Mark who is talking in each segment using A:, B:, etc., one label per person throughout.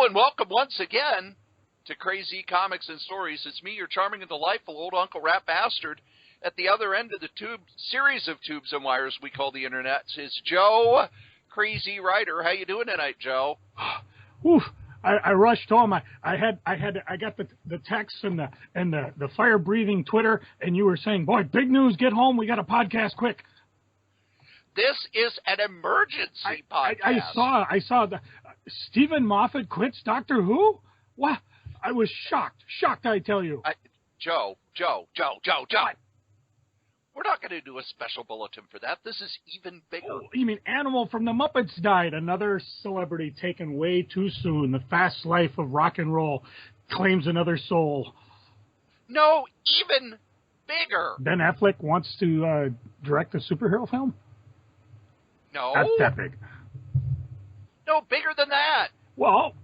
A: Hello and welcome once again to Crazy Comics and Stories. It's me, your charming and delightful old Uncle Rat Bastard. At the other end of the series of tubes and wires we call the internet is Joe, Crazy Writer. How you doing tonight, Joe?
B: Oof. I rushed home. I got the text and the fire breathing Twitter, and you were saying, "Boy, big news! Get home. We got a podcast quick."
A: This is an emergency podcast.
B: I saw the Stephen Moffat quits Doctor Who. Wow, I was shocked. I tell you.
A: Joe. We're not going to do a special bulletin for that. This is even bigger.
B: Oh, you mean Animal from the Muppets died? Another celebrity taken way too soon. The fast life of rock and roll claims another soul.
A: No, even bigger.
B: Ben Affleck wants to direct a superhero film?
A: No.
B: That's that big.
A: No, bigger than that.
B: Well,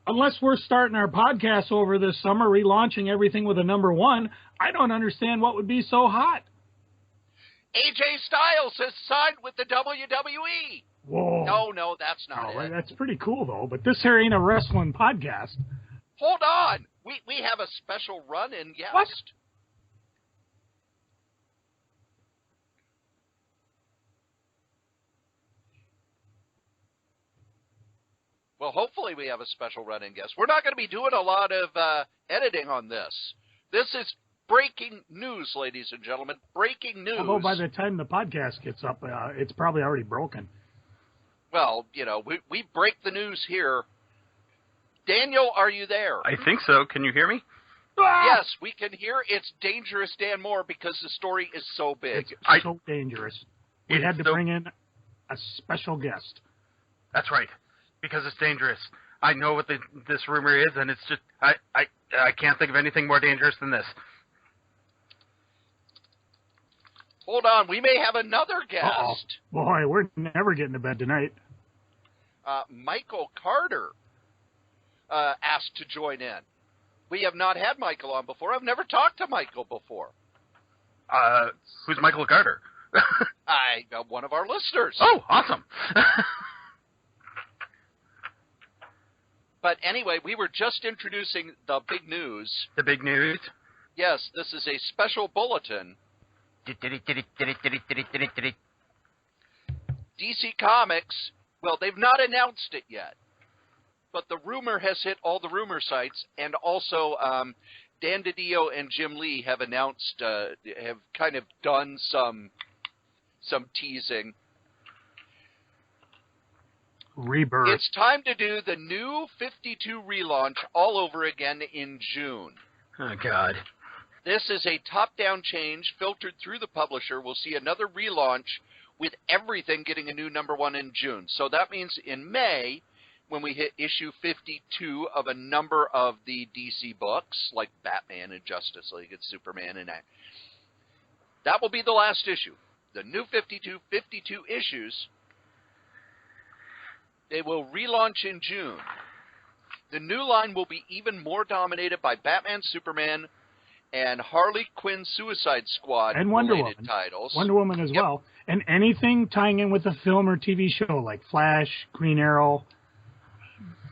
B: unless we're starting our podcast over this summer, relaunching everything with a number one, I don't understand what would be so hot.
A: AJ Styles has signed with the WWE.
B: Whoa.
A: No, that's not it.
B: That's pretty cool, though. But this here ain't a wrestling podcast.
A: Hold on. We have a special run-in guest.
B: What?
A: Well, hopefully we have a special run-in guest. We're not going to be doing a lot of editing on this. This is breaking news, ladies and gentlemen. Breaking news.
B: Although by the time the podcast gets up, it's probably already broken.
A: Well, we break the news here. Daniel, are you there?
C: I think so. Can you hear me?
A: Yes, we can hear. It's dangerous, Dan Mohr, because the story is so big.
B: It's so dangerous. We had to bring in a special guest.
C: That's right. Because it's dangerous. I know what this rumor is, and it's just I can't think of anything more dangerous than this.
A: Hold on, we may have another guest.
B: Uh-oh. Boy, we're never getting to bed tonight.
A: Michael Carter asked to join in. We have not had Michael on before. I've never talked to Michael before.
C: Who's Michael Carter?
A: One of our listeners.
C: Oh, awesome.
A: But anyway, we were just introducing the big news.
C: The big news?
A: Yes, this is a special bulletin. DC Comics, well, they've not announced it yet. But the rumor has hit all the rumor sites, and also Dan DiDio and Jim Lee have announced, have kind of done some teasing.
B: Rebirth.
A: It's time to do the new 52 relaunch all over again in June.
C: Oh, God.
A: This is a top-down change filtered through the publisher. We'll see another relaunch with everything getting a new number one in June. So that means in May, when we hit issue 52 of a number of the DC books, like Batman and Justice League and Superman and that will be the last issue. The new 52 issues. They will relaunch in June. The new line will be even more dominated by Batman, Superman, and Harley Quinn Suicide Squad
B: and Wonder
A: related
B: Woman.
A: titles.
B: Wonder Woman as well. And anything tying in with a film or TV show like Flash, Green Arrow.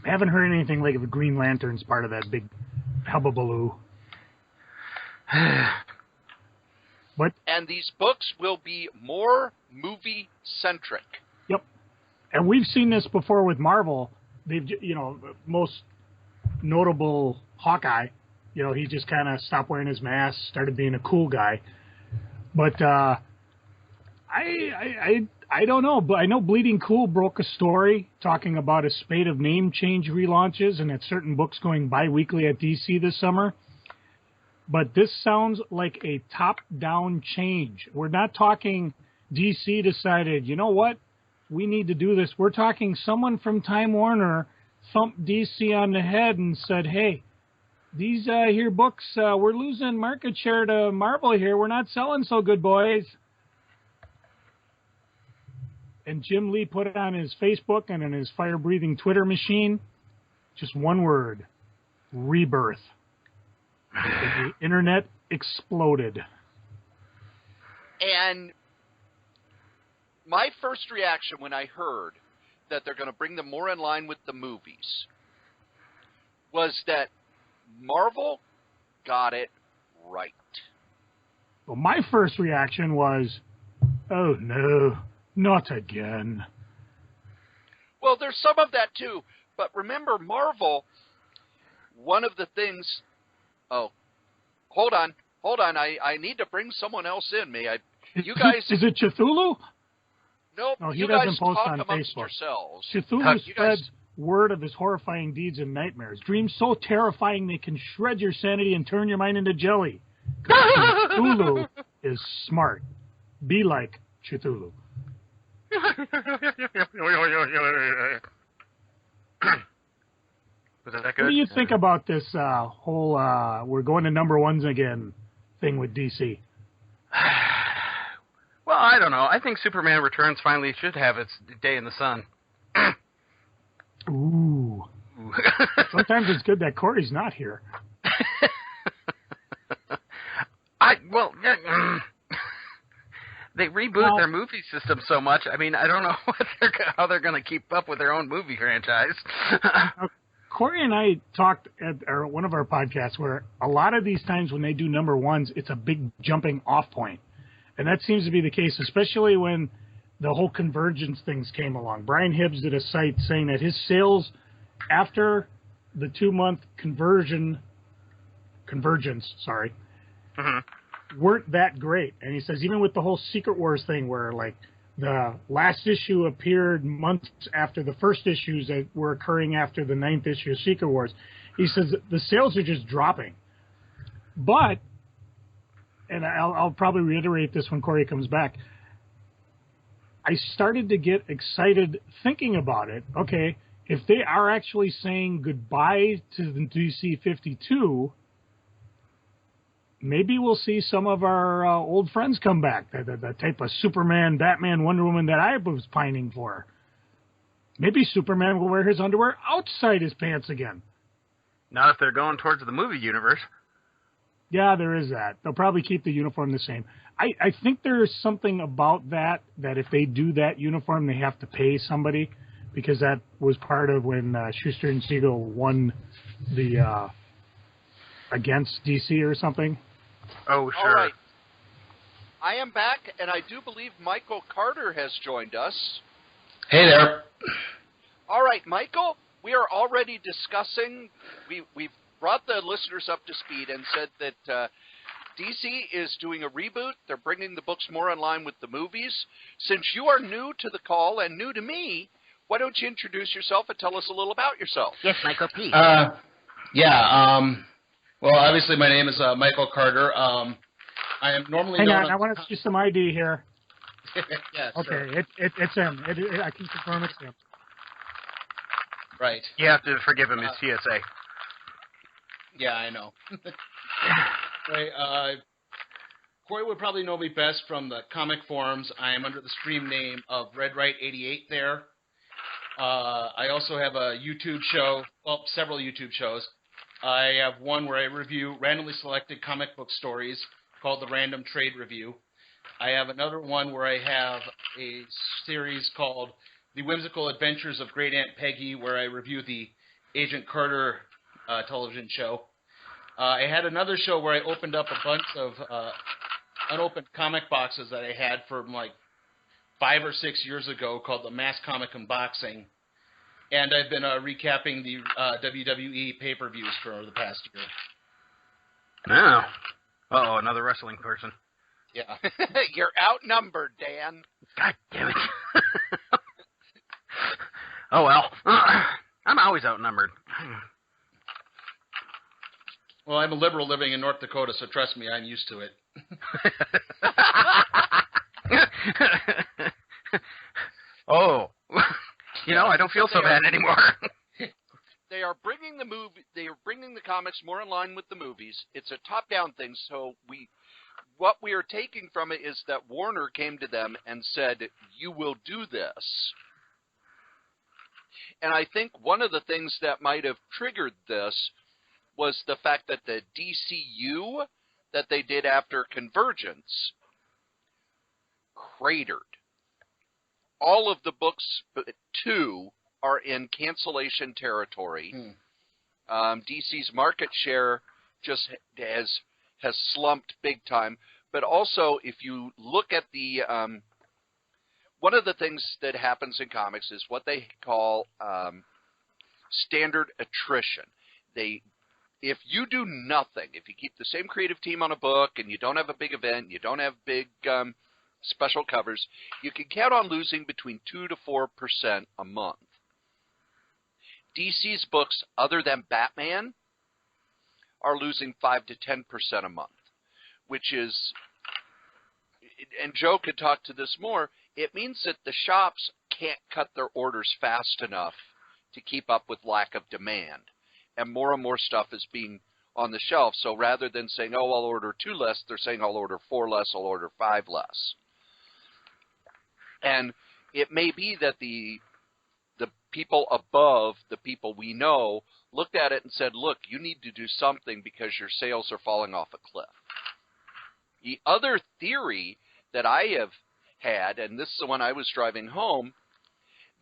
B: I haven't heard anything like the Green Lantern's part of that big hubbubaloo.
A: And these books will be more movie-centric.
B: Yep. And we've seen this before with Marvel. They've, most notable Hawkeye, he just kind of stopped wearing his mask, started being a cool guy. But I don't know. But I know Bleeding Cool broke a story talking about a spate of name change relaunches and at certain books going bi-weekly at DC this summer. But this sounds like a top-down change. We're not talking DC decided, you know what? We need to do this. We're talking someone from Time Warner thumped DC on the head and said, hey, these here books, we're losing market share to Marvel here. We're not selling so good, boys. And Jim Lee put it on his Facebook and in his fire-breathing Twitter machine. Just one word. Rebirth. The internet exploded.
A: And my first reaction when I heard that they're going to bring them more in line with the movies was that Marvel got it right.
B: Well, my first reaction was, oh no, not again.
A: Well, there's some of that too, but remember, Marvel, one of the things... Oh, hold on. I need to bring someone else in. You guys...
B: Is it Cthulhu?
A: Nope.
B: No, he
A: you
B: doesn't
A: guys
B: post
A: talk
B: on
A: amongst
B: Facebook.
A: Yourselves.
B: Cthulhu
A: You
B: spreads
A: guys...
B: word of his horrifying deeds and nightmares. Dreams so terrifying they can shred your sanity and turn your mind into jelly. Cthulhu is smart. Be like Cthulhu.
C: Was that good?
B: What do you think about this whole we're going to number ones again thing with DC?
C: Well, I don't know. I think Superman Returns finally should have its day in the sun.
B: Ooh. Sometimes it's good that Cory's not here.
C: They reboot their movie system so much. I mean, I don't know how they're going to keep up with their own movie franchise.
B: Cory and I talked at one of our podcasts where a lot of these times when they do number ones, it's a big jumping off point. And that seems to be the case, especially when the whole Convergence things came along. Brian Hibbs did a site saying that his sales after the 2-month convergence, weren't that great. And he says even with the whole Secret Wars thing where like the last issue appeared months after the first issues that were occurring after the 9th issue of Secret Wars, he says the sales are just dropping. But, and I'll probably reiterate this when Cory comes back, I started to get excited thinking about it. Okay, if they are actually saying goodbye to the DC 52, maybe we'll see some of our old friends come back. The type of Superman, Batman, Wonder Woman that I was pining for. Maybe Superman will wear his underwear outside his pants again.
C: Not if they're going towards the movie universe.
B: Yeah, there is that. They'll probably keep the uniform the same. I think there's something about that if they do that uniform, they have to pay somebody, because that was part of when Schuster and Siegel won the against DC or something.
C: Oh, sure.
A: All right. I am back, and I do believe Michael Carter has joined us.
D: Hey there.
A: All right, Michael, we are already discussing, we've brought the listeners up to speed and said that DC is doing a reboot. They're bringing the books more in line with the movies. Since you are new to the call and new to me, why don't you introduce yourself and tell us a little about yourself?
E: Yes, Michael, please.
D: Well, obviously my name is Michael Carter. I am normally
B: Hang
D: known
B: on, I want to see some ID here.
D: Yes.
B: Okay, it's him. I can confirm it's him.
D: Right.
C: You have to forgive him, it's TSA.
D: Yeah, I know. Right, Cory would probably know me best from the comic forums. I am under the stream name of RedRight88 there. I also have a YouTube show, well, several YouTube shows. I have one where I review randomly selected comic book stories called the Random Trade Review. I have another one where I have a series called The Whimsical Adventures of Great Aunt Peggy, where I review the Agent Carter television show. I had another show where I opened up a bunch of unopened comic boxes that I had from like 5 or 6 years ago called the Mass Comic Unboxing. And I've been recapping the WWE pay-per-views for the past year.
C: Oh. Uh-oh, another wrestling person.
D: Yeah.
A: You're outnumbered, Dan.
C: God damn it. Oh, well. I'm always outnumbered.
D: Well, I'm a liberal living in North Dakota, so trust me, I'm used to it.
C: Oh. You know, I don't feel so bad anymore.
A: They are bringing the comics more in line with the movies. It's a top-down thing, so what we are taking from it is that Warner came to them and said, you will do this. And I think one of the things that might have triggered this was the fact that the DCU that they did after Convergence cratered. all of the books but 2 are in cancellation territory. DC's market share just has slumped big time. But also, if you look at the one of the things that happens in comics is what they call standard attrition. If you do nothing, if you keep the same creative team on a book and you don't have a big event, you don't have big special covers, you can count on losing between 2 to 4% a month. DC's books, other than Batman, are losing 5 to 10% a month, which is, and Joe could talk to this more, it means that the shops can't cut their orders fast enough to keep up with lack of demand. And more stuff is being on the shelf. So rather than saying, oh, I'll order 2 less, they're saying I'll order 4 less, I'll order 5 less. And it may be that the people above, the people we know, looked at it and said, look, you need to do something because your sales are falling off a cliff. The other theory that I have had, and this is the one I was driving home,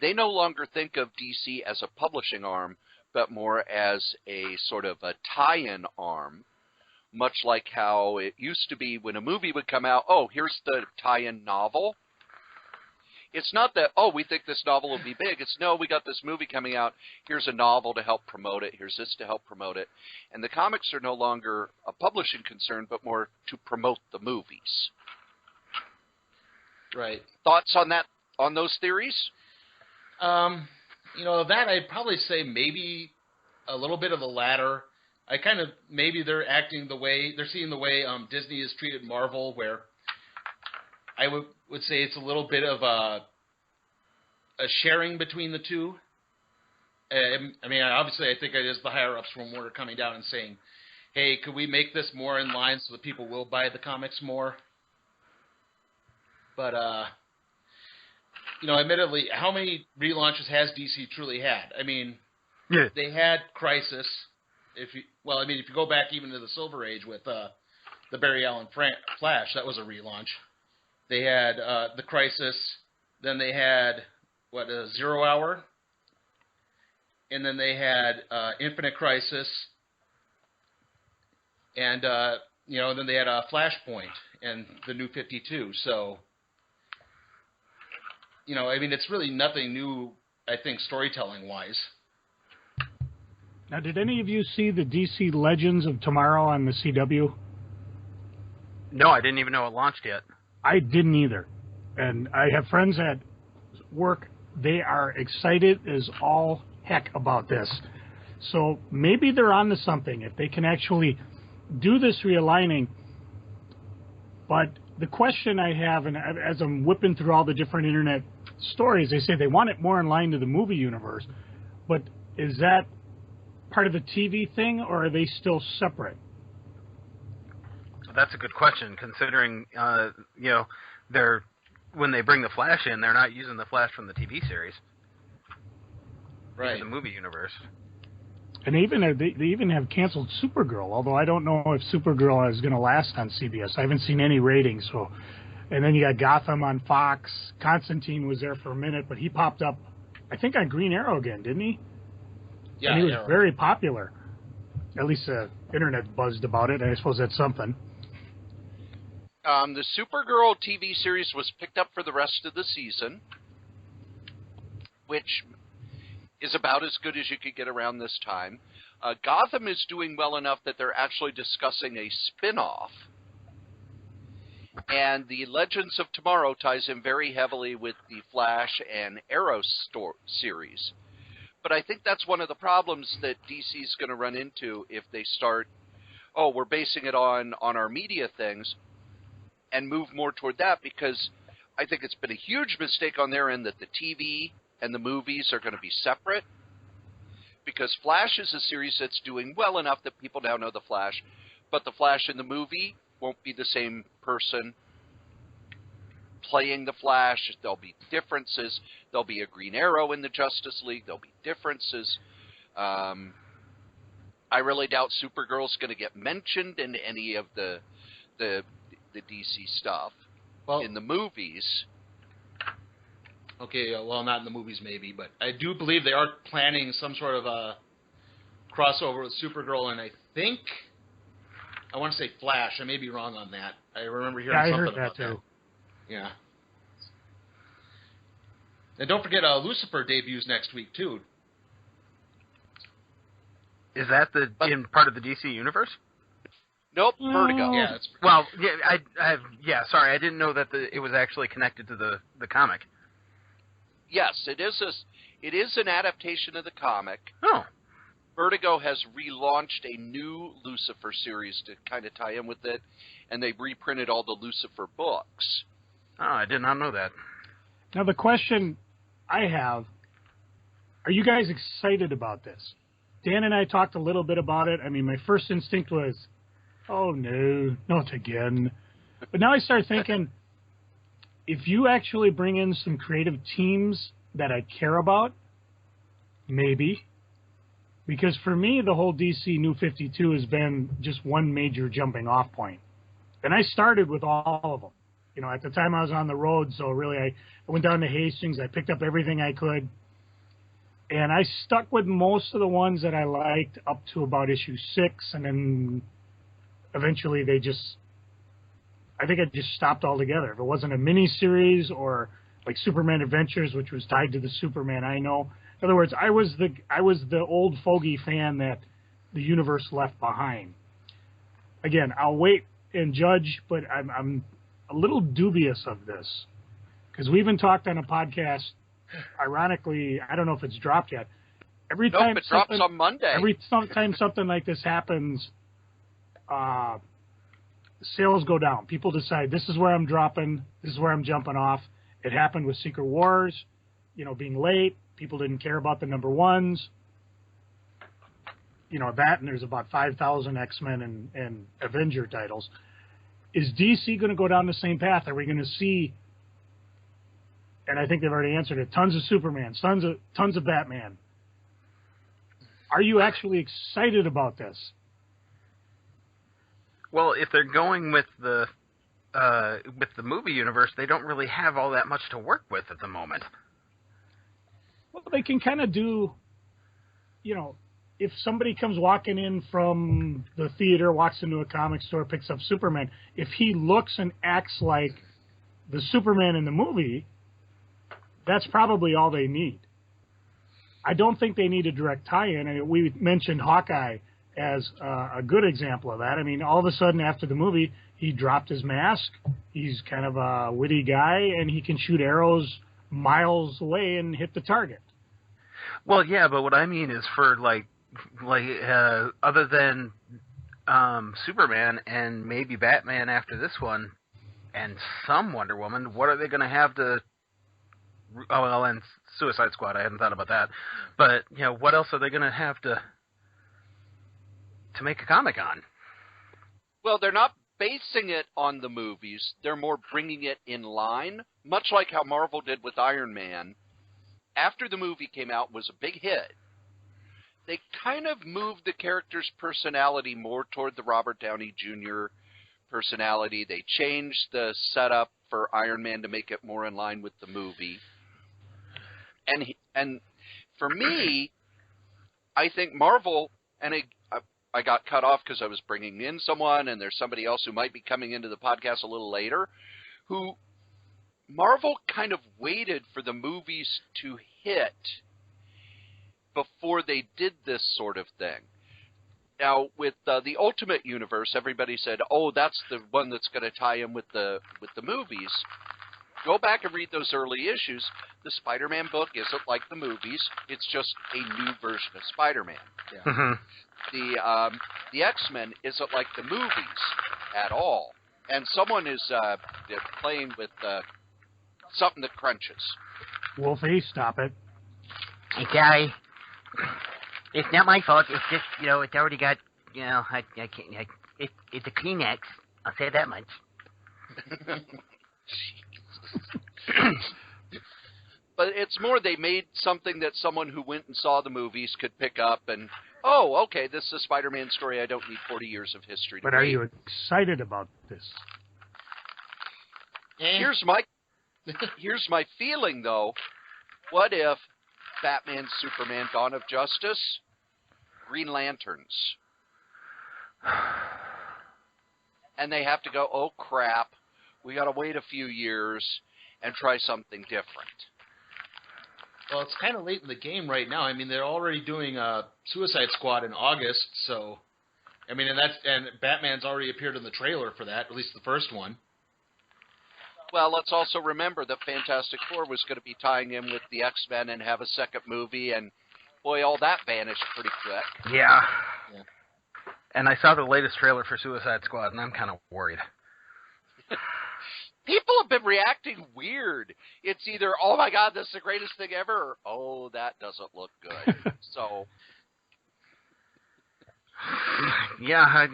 A: they no longer think of DC as a publishing arm, but more as a sort of a tie-in arm, much like how it used to be when a movie would come out, oh, here's the tie-in novel. It's not that, oh, we think this novel will be big. It's, no, we got this movie coming out. Here's a novel to help promote it. Here's this to help promote it. And the comics are no longer a publishing concern, but more to promote the movies.
D: Right.
A: Thoughts on that, on those theories?
D: That I'd probably say maybe a little bit of the latter. Maybe they're seeing the way Disney has treated Marvel, where I would say it's a little bit of a sharing between the two. Obviously, I think it is the higher-ups from Warner coming down and saying, hey, could we make this more in line so that people will buy the comics more? But, admittedly, how many relaunches has DC truly had?
C: Yeah.
D: They had Crisis. If you go back even to the Silver Age with the Barry Allen Flash, that was a relaunch. They had the Crisis, then they had, Zero Hour, and then they had Infinite Crisis, and, then they had Flashpoint and the New 52, so... it's really nothing new, I think, storytelling-wise.
B: Now, did any of you see the DC Legends of Tomorrow on the CW?
C: No, I didn't even know it launched yet.
B: I didn't either. And I have friends at work. They are excited as all heck about this. So maybe they're onto something if they can actually do this realigning. But the question I have, and as I'm whipping through all the different internet stories, they say they want it more in line to the movie universe. But is that part of the TV thing, or are they still separate?
C: That's a good question, considering, when they bring the Flash in, they're not using the Flash from the TV series.
D: Right.
C: The movie universe.
B: And they even have canceled Supergirl, although I don't know if Supergirl is going to last on CBS. I haven't seen any ratings. So, and then you got Gotham on Fox. Constantine was there for a minute, but he popped up, I think, on Green Arrow again, didn't he?
D: Yeah,
B: and he was very popular. At least the internet buzzed about it. I suppose that's something.
A: The Supergirl TV series was picked up for the rest of the season, which is about as good as you could get around this time. Gotham is doing well enough that they're actually discussing a spin-off. And the Legends of Tomorrow ties in very heavily with the Flash and Arrow series. But I think that's one of the problems that DC is going to run into if they start, we're basing it on our media things, and move more toward that, because I think it's been a huge mistake on their end that the TV and the movies are going to be separate, because Flash is a series that's doing well enough that people now know the Flash, but the Flash in the movie won't be the same person playing the Flash. There'll be differences. There'll be a Green Arrow in the Justice League. There'll be differences. I really doubt Supergirl's going to get mentioned in any of the DC stuff in the movies.
D: Okay, well, not in the movies maybe, but I do believe they are planning some sort of a crossover with Supergirl, and I think I want to say Flash. I may be wrong on that. I remember hearing something
B: heard
D: about
B: that too.
D: Yeah. And don't forget, Lucifer debuts next week too.
C: Is that in part of the DC universe?
A: Nope, Vertigo.
D: Yeah, it's
C: Well, yeah, sorry, I didn't know that it was actually connected to the comic.
A: Yes, it is an adaptation of the comic.
C: Oh.
A: Vertigo has relaunched a new Lucifer series to kind of tie in with it, and they've reprinted all the Lucifer books.
C: Oh, I did not know that.
B: Now, the question I have, are you guys excited about this? Dan and I talked a little bit about it. I mean, my first instinct was, oh, no, not again. But now I start thinking, if you actually bring in some creative teams that I care about, maybe. Because for me, the whole DC New 52 has been just one major jumping off point. And I started with all of them. You know, at the time I was on the road, so really I went down to Hastings. I picked up everything I could. And I stuck with most of the ones that I liked up to about issue 6. And then eventually I think I just stopped altogether. If it wasn't a mini-series or like Superman Adventures, which was tied to the Superman I know. In other words, I was the old fogey fan that the universe left behind. Again, I'll wait and judge, but I'm a little dubious of this because we even talked on a podcast. Ironically, I don't know if it's dropped yet.
A: It drops on Monday.
B: Every time something like this happens, sales go down. People decide this is where I'm dropping, this is where I'm jumping off. It happened with Secret Wars, being late. People didn't care about the number ones. That, and there's about 5,000 X-Men and Avenger titles. Is DC going to go down the same path? Are we going to see, and I think they've already answered it, tons of Superman, tons of Batman? Are you actually excited about this?
C: Well, if they're going with the movie universe, they don't really have all that much to work with at the moment.
B: Well, they can kind of do, if somebody comes walking in from the theater, walks into a comic store, picks up Superman, if he looks and acts like the Superman in the movie, that's probably all they need. I don't think they need a direct tie-in. I mean, we mentioned Hawkeye as a good example of that. I mean, all of a sudden after the movie, he dropped his mask. He's kind of a witty guy, and he can shoot arrows miles away and hit the target.
C: Well, yeah, but what I mean is for other than Superman and maybe Batman after this one, and some Wonder Woman, what are they going to have to? Oh, well, and Suicide Squad. I hadn't thought about that, but what else are they going to have to make a comic on?
A: Well, they're not basing it on the movies. They're more bringing it in line, much like how Marvel did with Iron Man. After the movie came out, was a big hit. They kind of moved the character's personality more toward the Robert Downey Jr. personality. They changed the setup for Iron Man to make it more in line with the movie. And for me, I think Marvel, and I got cut off because I was bringing in someone, and there's somebody else who might be coming into the podcast a little later, who Marvel kind of waited for the movies to hit before they did this sort of thing. Now, with the Ultimate Universe, everybody said, oh, that's the one that's going to tie in with the movies. Go back and read those early issues. The Spider-Man book isn't like the movies. It's just a new version of Spider-Man.
D: Yeah.
C: Mm-hmm.
A: The X-Men isn't like the movies at all. And someone is playing with something that crunches.
B: Wolfie, stop it.
E: Hey, sorry. It's not my fault. It's just, it's already got, I can't, it's a Kleenex. I'll say that much.
A: But it's more they made something that someone who went and saw the movies could pick up and, oh, okay, this is a Spider-Man story. I don't need 40 years of history to
B: But are
A: read.
B: you excited about this?
A: Here's my feeling, though. What if Batman, Superman, Dawn of Justice, Green Lanterns, and they have to go, oh crap, we got to wait a few years and try something different?
D: Well, it's kind of late in the game right now. I mean, they're already doing Suicide Squad in August, so I mean, and Batman's already appeared in the trailer for that, at least the first one.
A: Well, let's also remember that Fantastic Four was going to be tying in with the X-Men and have a second movie, and boy, all that vanished pretty quick.
C: Yeah. And I saw the latest trailer for Suicide Squad, and I'm kind of worried.
A: People have been reacting weird. It's either, oh my God, this is the greatest thing ever, or, oh, that doesn't look good. So...
C: Yeah.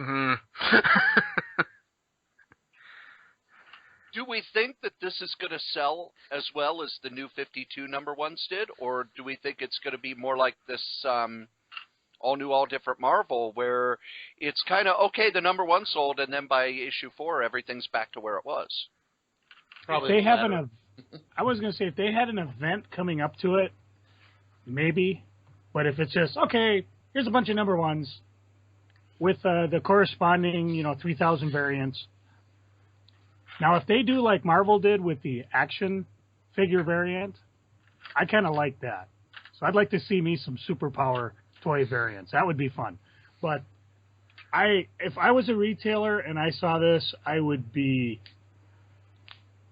A: Do we think that this is going to sell as well as the New 52 number ones did, or do we think it's going to be more like this all new, all different Marvel, where it's kind of, okay, the number one sold, and then by issue 4, everything's back to where it was?
D: Probably
B: if they have I was going to say, if they had an event coming up to it, maybe. But if it's just, okay, here's a bunch of number ones with the corresponding, 3,000 variants. Now, if they do like Marvel did with the action figure variant, I kind of like that. So I'd like to see me some superpower toy variants. That would be fun. But if I was a retailer and I saw this, I would be...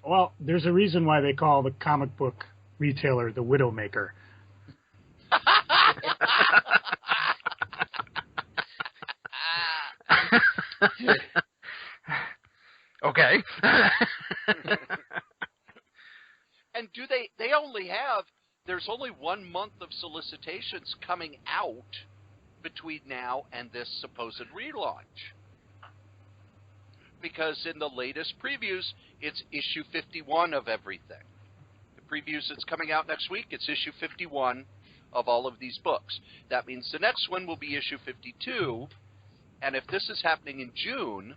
B: Well, there's a reason why they call the comic book retailer the Widowmaker.
C: Okay.
A: And do they only have, there's only 1 month of solicitations coming out between now and this supposed relaunch. Because in the latest previews, it's issue 51 of everything. The previews that's coming out next week, it's issue 51 of all of these books. That means the next one will be issue 52, and if this is happening in June,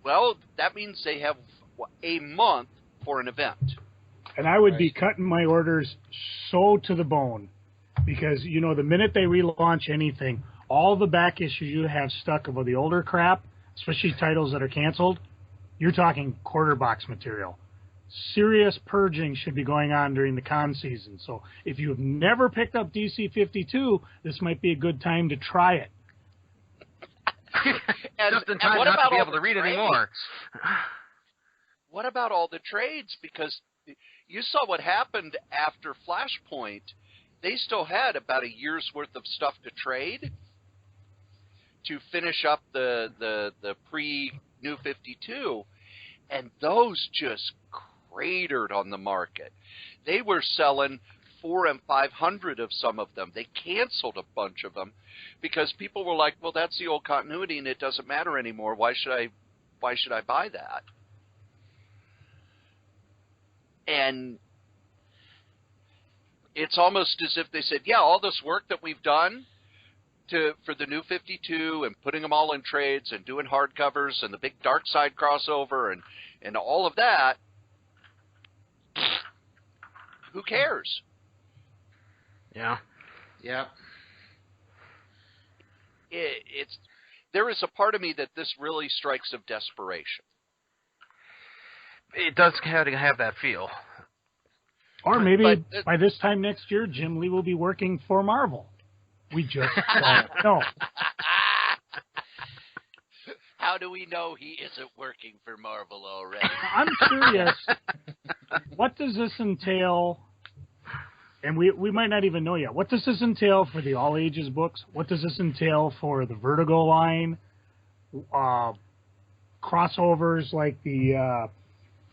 A: well, that means they have a month for an event.
B: And I would be cutting my orders so to the bone because, the minute they relaunch anything, all the back issues you have stuck of the older crap, especially titles that are canceled, you're talking quarter box material. Serious purging should be going on during the con season. So if you've never picked up DC 52, this might be a good time to try it.
C: Just in time not to be able to read anymore.
A: What about all the trades? Because you saw what happened after Flashpoint. They still had about a year's worth of stuff to trade to finish up the pre-New 52, and those just cratered on the market. They were selling 400 and 500 of some of them. They canceled a bunch of them because people were like, well, that's the old continuity and it doesn't matter anymore. Why should I buy that? And it's almost as if they said, yeah, all this work that we've done for the New 52 and putting them all in trades and doing hardcovers and the big Dark Side crossover and all of that, who cares?
C: Yeah.
D: Yeah.
A: There is a part of me that this really strikes of desperation.
C: It does have to have that feel.
B: Or maybe by this time next year, Jim Lee will be working for Marvel. We just don't know.
A: How do we know he isn't working for Marvel already?
B: I'm curious. What does this entail? And we might not even know yet. What does this entail for the all ages books? What does this entail for the Vertigo line? Crossovers like the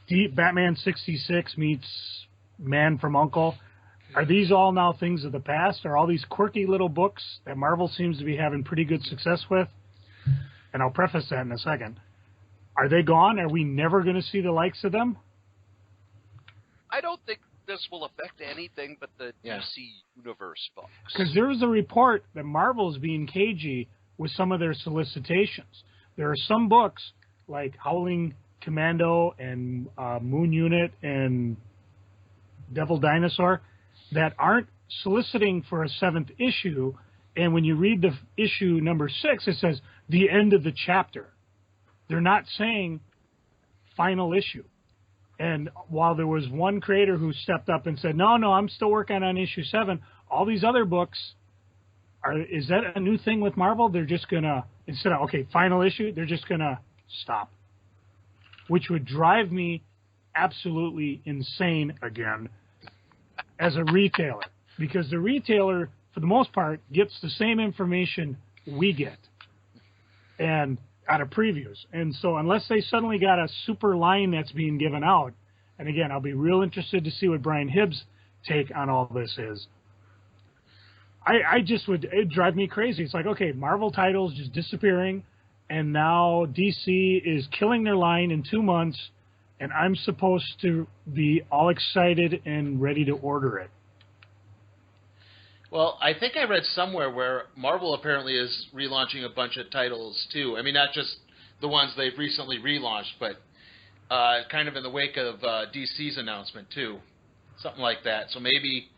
B: Deep Batman 66 meets Man from U.N.C.L.E. Are these all now things of the past? Are all these quirky little books that Marvel seems to be having pretty good success with? And I'll preface that in a second. Are they gone? Are we never going to see the likes of them?
A: I don't think this will affect anything but the DC Universe books.
B: Because there was a report that Marvel is being cagey with some of their solicitations. There are some books like Howling Commando and Moon Unit and Devil Dinosaur that aren't soliciting for a 7th issue, and when you read the issue number 6, it says the end of the chapter. They're not saying final issue. And while there was one creator who stepped up and said, no, I'm still working on issue 7, all these other books, is that a new thing with Marvel? They're just going to, instead of, okay, final issue, they're just going to stop. Which would drive me absolutely insane again as a retailer. Because the retailer, for the most part, gets the same information we get and out of previews. And so unless they suddenly got a super line that's being given out, and again, I'll be real interested to see what Brian Hibbs' take on all this is. It'd drive me crazy. It's like, okay, Marvel titles just disappearing, and now DC is killing their line in 2 months, and I'm supposed to be all excited and ready to order it.
D: Well, I think I read somewhere where Marvel apparently is relaunching a bunch of titles too. I mean, not just the ones they've recently relaunched, but kind of in the wake of DC's announcement too. Something like that. So maybe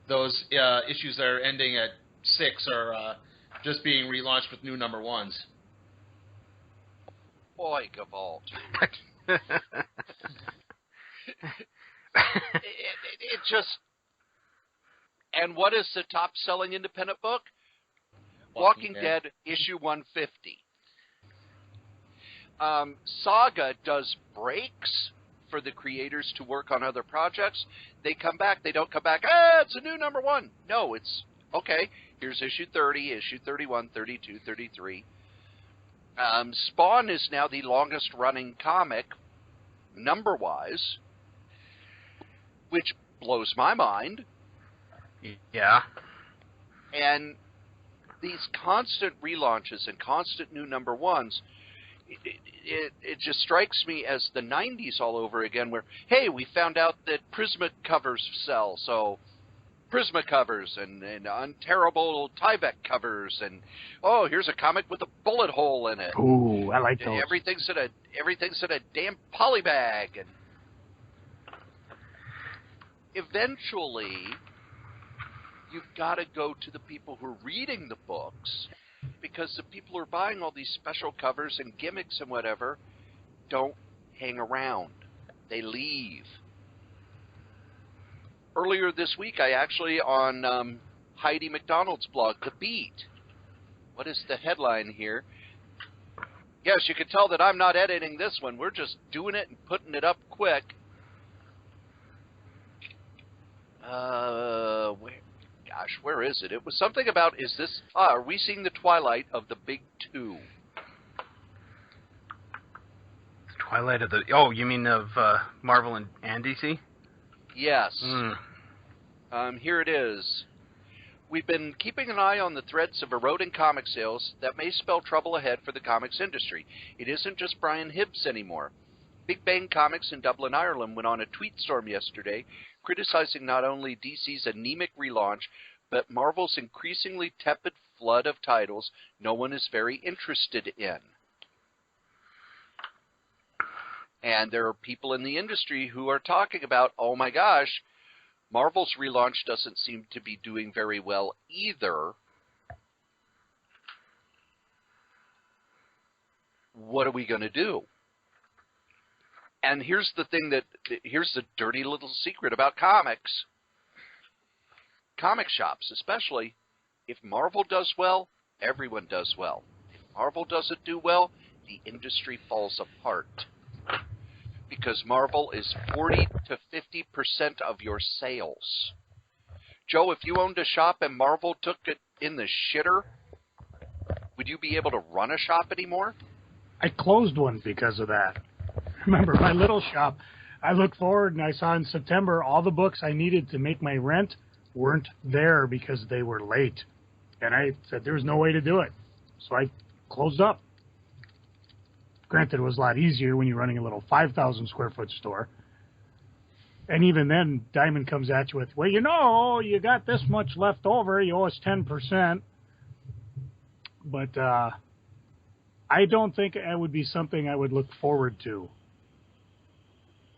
D: those issues that are ending at 6 are just being relaunched with new number 1s.
A: Boy, Gavalt. it just... And what is the top-selling independent book? Walking Dead, issue 150. Saga does breaks for the creators to work on other projects. They come back. They don't come back, it's a new number 1. No, it's, okay, here's issue 30, issue 31, 32, 33. Spawn is now the longest-running comic, number-wise, which blows my mind.
C: Yeah.
A: And these constant relaunches and constant new number 1s, it just strikes me as the 90s all over again, where, hey, we found out that Prisma covers sell, so Prisma covers and Unterrible Tyvek covers, and, oh, here's a comic with a bullet hole in it.
B: Ooh, I like those.
A: Everything's in a damn polybag. And eventually, you've got to go to the people who are reading the books, because the people who are buying all these special covers and gimmicks and whatever don't hang around. They leave. Earlier this week, I actually, on Heidi McDonald's blog, The Beat, what is the headline here? Yes, you can tell that I'm not editing this one. We're just doing it and putting it up quick. Where is it? It was something about, are we seeing the twilight of the big 2?
C: Twilight of the, oh, you mean of Marvel and DC?
A: Yes. Here it is. We've been keeping an eye on the threats of eroding comic sales that may spell trouble ahead for the comics industry. It isn't just Brian Hibbs anymore. Big Bang Comics in Dublin, Ireland went on a tweet storm yesterday, criticizing not only DC's anemic relaunch, but Marvel's increasingly tepid flood of titles no one is very interested in. And there are people in the industry who are talking about, oh my gosh, Marvel's relaunch doesn't seem to be doing very well either. What are we going to do? And here's the dirty little secret about comics. Comic shops, especially, if Marvel does well, everyone does well. If Marvel doesn't do well, the industry falls apart. Because Marvel is 40 to 50% of your sales. Joe, if you owned a shop and Marvel took it in the shitter, would you be able to run a shop anymore?
B: I closed one because of that. Remember, my little shop, I looked forward and I saw in September all the books I needed to make my rent weren't there because they were late. And I said there was no way to do it. So I closed up. Granted, it was a lot easier when you're running a little 5,000 square foot store. And even then, Diamond comes at you with, well, you know, you got this much left over. You owe us 10%. But I don't think it would be something I would look forward to.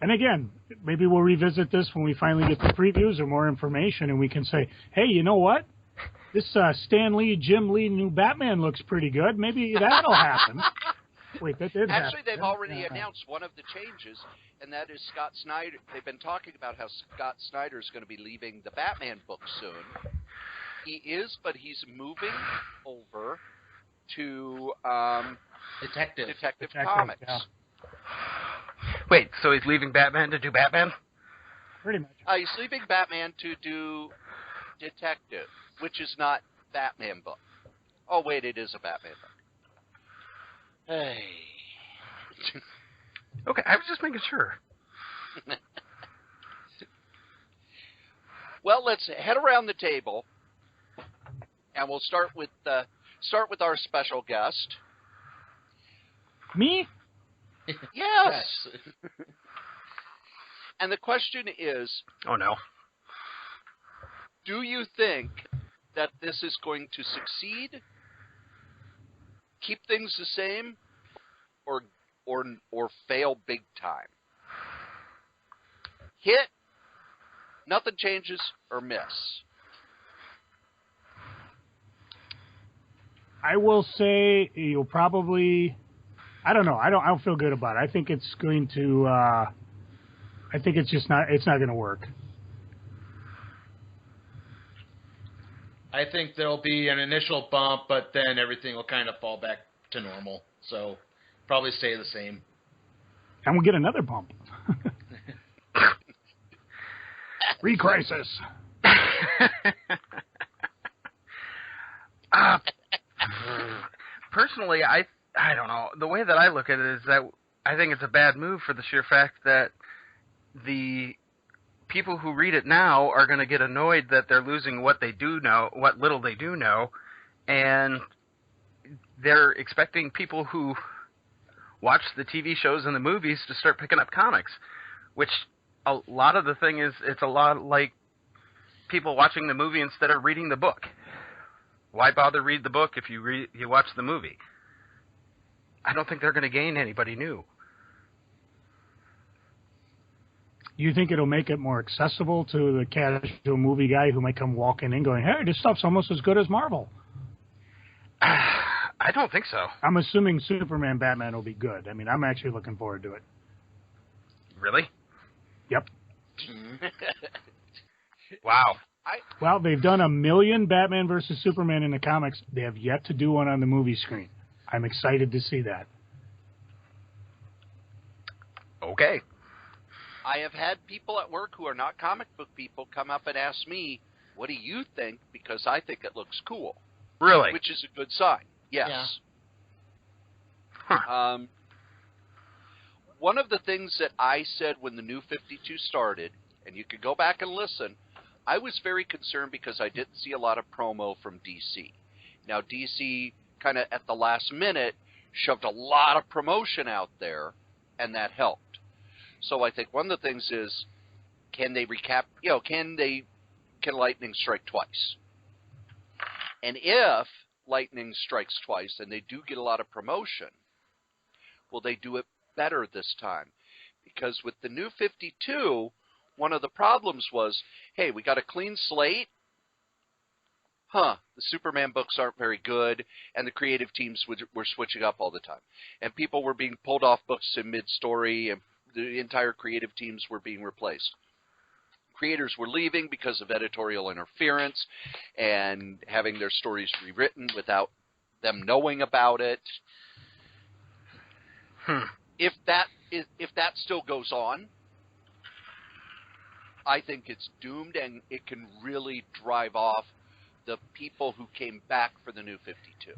B: And again, maybe we'll revisit this when we finally get the previews or more information, and we can say, hey, you know what? This Stan Lee, Jim Lee new Batman looks pretty good. Maybe that'll happen. Wait, that did happen.
A: Actually, they've already announced one of the changes, and that is Scott Snyder. They've been talking about how Scott Snyder is going to be leaving the Batman book soon. He is, but he's moving over to
D: Detective
A: Comics.
B: Yeah.
C: Wait, so he's leaving Batman to do Batman?
B: Pretty much.
A: He's leaving Batman to do Detective, which is not Batman book. Oh, wait, it is a Batman book. Hey.
C: Okay, I was just making sure.
A: Well, let's head around the table, and we'll start with our special guest.
B: Me?
A: Yes. And the question is,
C: Oh, no.
A: do you think that this is going to succeed, keep things the same, or fail big time? Hit, nothing changes, or miss?
B: I will say you'll probably. I don't know. I don't feel good about it. I think it's going to. I think it's just not. It's not going to work.
D: I think there'll be an initial bump, but then everything will kind of fall back to normal. So probably stay the same.
B: And we'll get another bump. Re-crisis.
C: Personally, I don't know. The way that I look at it is that I think it's a bad move for the sheer fact that the people who read it now are going to get annoyed that they're losing what they do know, what little they do know, and they're expecting people who watch the TV shows and the movies to start picking up comics, which a lot of the thing is it's a lot like people watching the movie instead of reading the book. Why bother read the book if you watch the movie? I don't think they're going to gain anybody new.
B: You think it'll make it more accessible to the casual movie guy who might come walking in going, hey, this stuff's almost as good as Marvel?
C: I don't think so.
B: I'm assuming Superman, Batman will be good. I mean, I'm actually looking forward to it.
C: Really?
B: Yep.
C: Wow.
B: Well, they've done 1 million Batman versus Superman in the comics. They have yet to do one on the movie screen. I'm excited to see that.
C: Okay.
A: I have had people at work who are not comic book people come up and ask me, what do you think? Because I think it looks cool.
C: Really?
A: Which is a good sign. Yes.
D: Yeah.
C: Huh.
A: One of the things that I said when the New 52 started, and you could go back and listen, I was very concerned because I didn't see a lot of promo from DC. Now, DC kind of at the last minute shoved a lot of promotion out there, and that helped. So I think one of the things is, can Lightning strike twice? And if Lightning strikes twice and they do get a lot of promotion, will they do it better this time? Because with the New 52, one of the problems was, hey, we got a clean slate. The Superman books aren't very good, and the creative teams were switching up all the time. And people were being pulled off books in mid-story, and the entire creative teams were being replaced. Creators were leaving because of editorial interference and having their stories rewritten without them knowing about it. If that still goes on, I think it's doomed, and it can really drive off the people who came back for the New 52.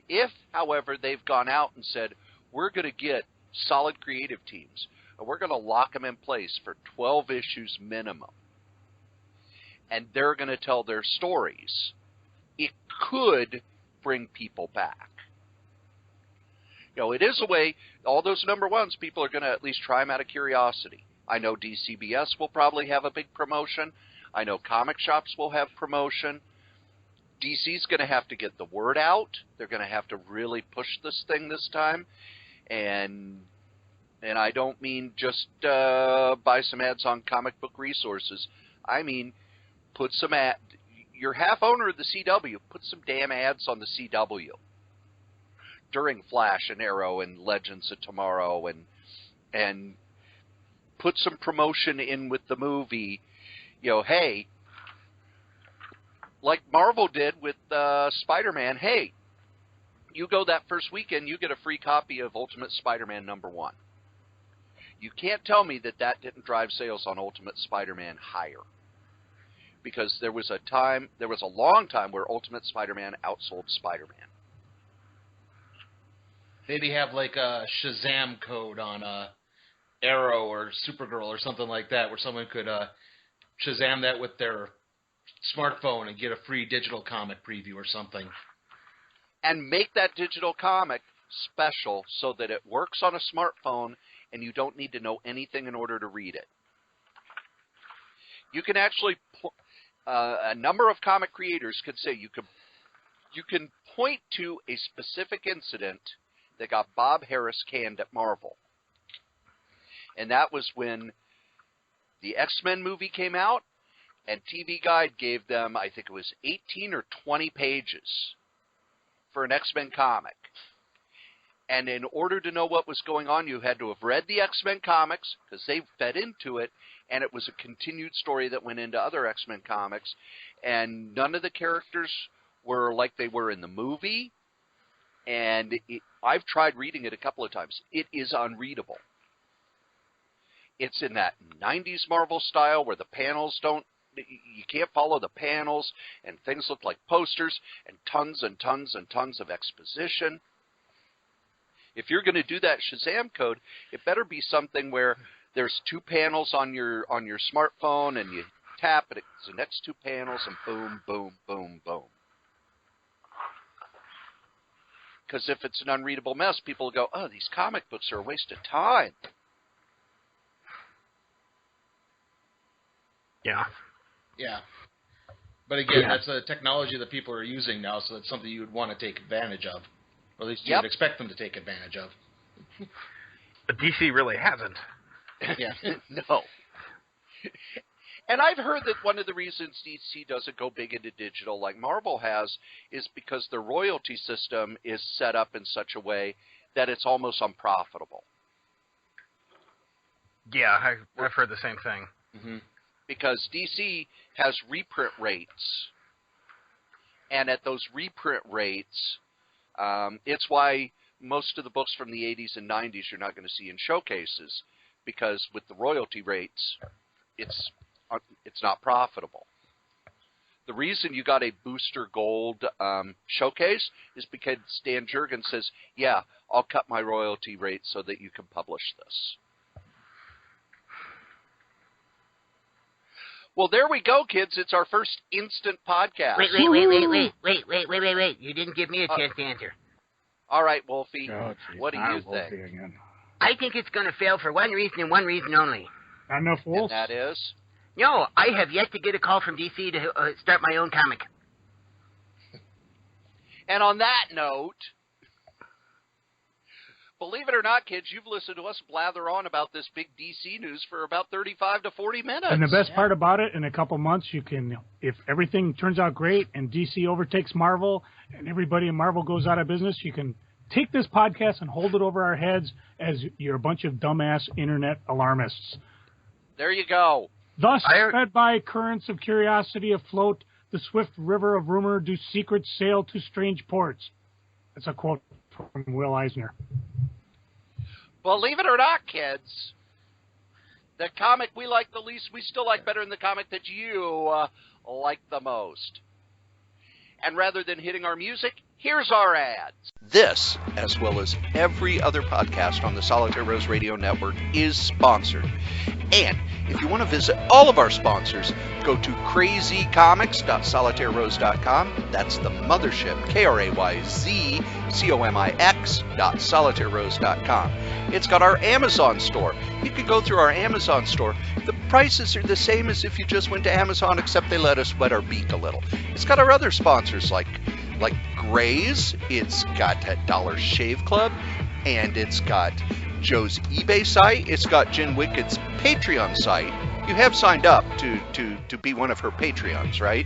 A: If, however, they've gone out and said, we're going to get solid creative teams, and we're going to lock them in place for 12 issues minimum, and they're going to tell their stories, it could bring people back. You know, it is a way, all those number ones, people are going to at least try them out of curiosity. I know DCBS will probably have a big promotion. I know comic shops will have promotion. DC's going to have to get the word out. They're going to have to really push this thing this time. And And I don't mean just buy some ads on comic book resources. I mean, put some you're half owner of the CW. Put some damn ads on the CW during Flash and Arrow and Legends of Tomorrow, and put some promotion in with the movie. You know, hey, like Marvel did with Spider-Man. Hey, you go that first weekend, you get a free copy of Ultimate Spider-Man #1. You can't tell me that didn't drive sales on Ultimate Spider-Man higher. Because there was a long time where Ultimate Spider-Man outsold Spider-Man.
D: Maybe have like a Shazam code on Arrow or Supergirl or something like that, where someone could Shazam that with their smartphone and get a free digital comic preview or something.
A: And make that digital comic special so that it works on a smartphone and you don't need to know anything in order to read it. You can actually, a number of comic creators could say you can point to a specific incident that got Bob Harris canned at Marvel. And that was when the X-Men movie came out, and TV Guide gave them, I think it was 18 or 20 pages for an X-Men comic. And in order to know what was going on, you had to have read the X-Men comics, because they fed into it, and it was a continued story that went into other X-Men comics. And none of the characters were like they were in the movie. And I've tried reading it a couple of times. It is unreadable. It's in that 90s Marvel style where the panels you can't follow the panels, and things look like posters, and tons and tons and tons of exposition. If you're going to do that Shazam code, it better be something where there's 2 panels on your smartphone, and you tap it, it's the next 2 panels, and boom, boom, boom, boom. Because if it's an unreadable mess, people will go, oh, these comic books are a waste of time.
C: Yeah.
D: Yeah. But again, that's a technology that people are using now, so that's something you would want to take advantage of. Or at least you would expect them to take advantage of.
C: But DC really hasn't.
D: Yeah.
A: No. And I've heard that one of the reasons DC doesn't go big into digital like Marvel has is because their royalty system is set up in such a way that it's almost unprofitable.
C: Yeah, I've heard the same thing.
A: Mm-hmm. Because DC has reprint rates. And at those reprint rates, it's why most of the books from the 80s and 90s you're not going to see in showcases. Because with the royalty rates, it's not profitable. The reason you got a Booster Gold showcase is because Stan Jurgens says, yeah, I'll cut my royalty rate so that you can publish this. Well, there we go, kids. It's our first instant podcast.
E: Wait. You didn't give me a chance to answer.
A: All right, Wolfie.
B: Oh,
A: what do you think?
B: Again.
E: I think it's going to fail for one reason and one reason only.
B: Not enough wolves.
A: And that is?
E: No, I have yet to get a call from DC to start my own comic.
A: And on that note, believe it or not, kids, you've listened to us blather on about this big DC news for about 35 to 40 minutes.
B: And the best part about it, in a couple months, you can, if everything turns out great and DC overtakes Marvel and everybody in Marvel goes out of business, you can take this podcast and hold it over our heads as you're a bunch of dumbass internet alarmists.
A: There you go.
B: Thus, fed by currents of curiosity afloat, the swift river of rumor do secrets sail to strange ports. That's a quote from Will Eisner.
A: Believe it or not, kids, the comic we like the least, we still like better than the comic that you like the most. And rather than hitting our music, here's our ads. This, as well as every other podcast on the Solitaire Rose Radio Network, is sponsored. And if you want to visit all of our sponsors, go to crazycomics.solitairerose.com. That's the mothership, KRAYZCOMIX.solitairerose.com. It's got our Amazon store. You can go through our Amazon store. The prices are the same as if you just went to Amazon, except they let us wet our beak a little. It's got our other sponsors like Gray's. It's got Dollar Shave Club, and it's got Joe's eBay site. It's got Jen Wicked's Patreon site. You have signed up to be one of her Patreons, right?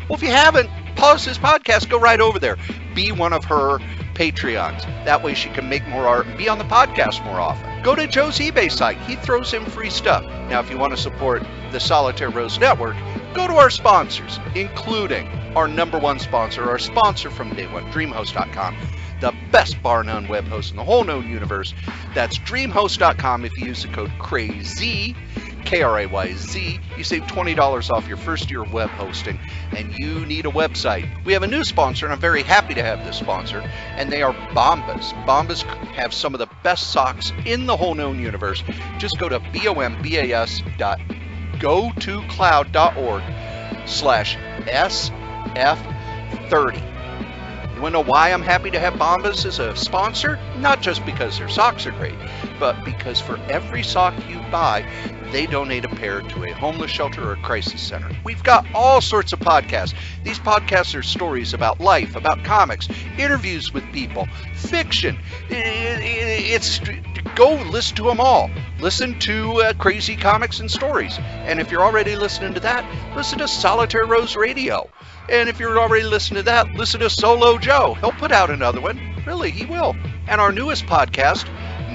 A: Well, if you haven't, pause this podcast, go right over there. Be one of her Patreons. That way she can make more art and be on the podcast more often. Go to Joe's eBay site. He throws in free stuff. Now, if you want to support the Solitaire Rose Network, go to our sponsors, including our number one sponsor, our sponsor from day one, DreamHost.com, the best bar none web host in the whole known universe. That's DreamHost.com. If you use the code KRAYZ, KRAYZ, you save $20 off your first year of web hosting, and you need a website. We have a new sponsor, and I'm very happy to have this sponsor, and they are Bombas. Bombas have some of the best socks in the whole known universe. Just go to bombas.gotocloud.org/SF30. You want to know why I'm happy to have Bombas as a sponsor? Not just because their socks are great, but because for every sock you buy, they donate a pair to a homeless shelter or a crisis center. We've got all sorts of podcasts. These podcasts are stories about life, about comics, interviews with people, fiction. It's go listen to them all. Listen to Crazy Comics and Stories. And if you're already listening to that, listen to Solitaire Rose Radio. And if you're already listening to that, listen to Solo Joe. He'll put out another one. Really, he will. And our newest podcast,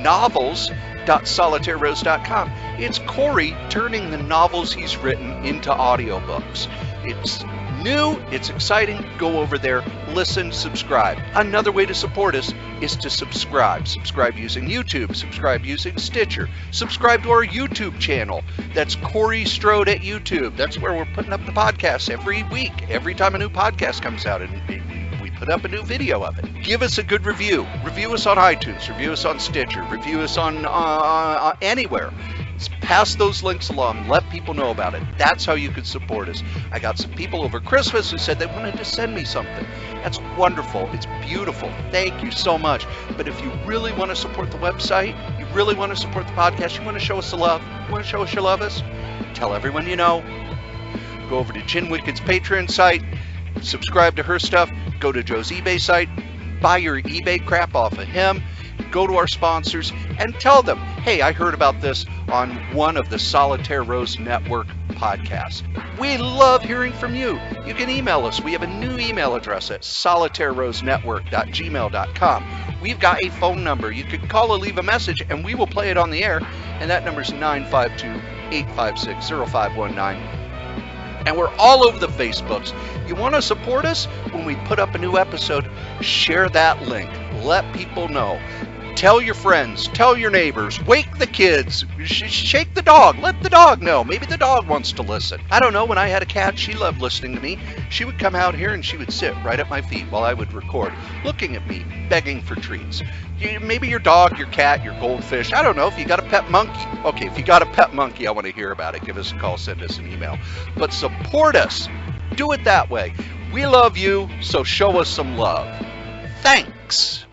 A: novels.solitairerose.com. It's Cory turning the novels he's written into audiobooks. It's new, it's exciting. Go over there, listen, subscribe. Another way to support us is to subscribe. Subscribe using YouTube, subscribe using Stitcher, subscribe to our YouTube channel. That's Cory Strode at YouTube. That's where we're putting up the podcast every week, every time a new podcast comes out, and we put up a new video of it. Give us a good review. Review us on iTunes, review us on Stitcher, review us on anywhere. Pass those links along. Let people know about it. That's how you can support us. I got some people over Christmas who said they wanted to send me something. That's wonderful. It's beautiful. Thank you so much. But if you really want to support the website, you really want to support the podcast, you want to show us the love, you want to show us you love us, tell everyone you know. Go over to Jen Wicked's Patreon site, subscribe to her stuff, go to Joe's eBay site, buy your eBay crap off of him, go to our sponsors and tell them, hey, I heard about this on one of the Solitaire Rose Network podcasts. We love hearing from you. You can email us. We have a new email address at solitaireroseNetwork.gmail.com. We've got a phone number. You can call or leave a message and we will play it on the air, and that number is 952-856-0519. And we're all over the Facebooks. You want to support us? When we put up a new episode, share that link. Let people know. Tell your friends. Tell your neighbors. Wake the kids. Shake the dog. Let the dog know. Maybe the dog wants to listen. I don't know. When I had a cat, she loved listening to me. She would come out here and she would sit right at my feet while I would record, looking at me, begging for treats. Maybe your dog, your cat, your goldfish. I don't know. If you got a pet monkey. Okay, if you got a pet monkey, I want to hear about it. Give us a call. Send us an email. But support us. Do it that way. We love you, so show us some love. Thanks.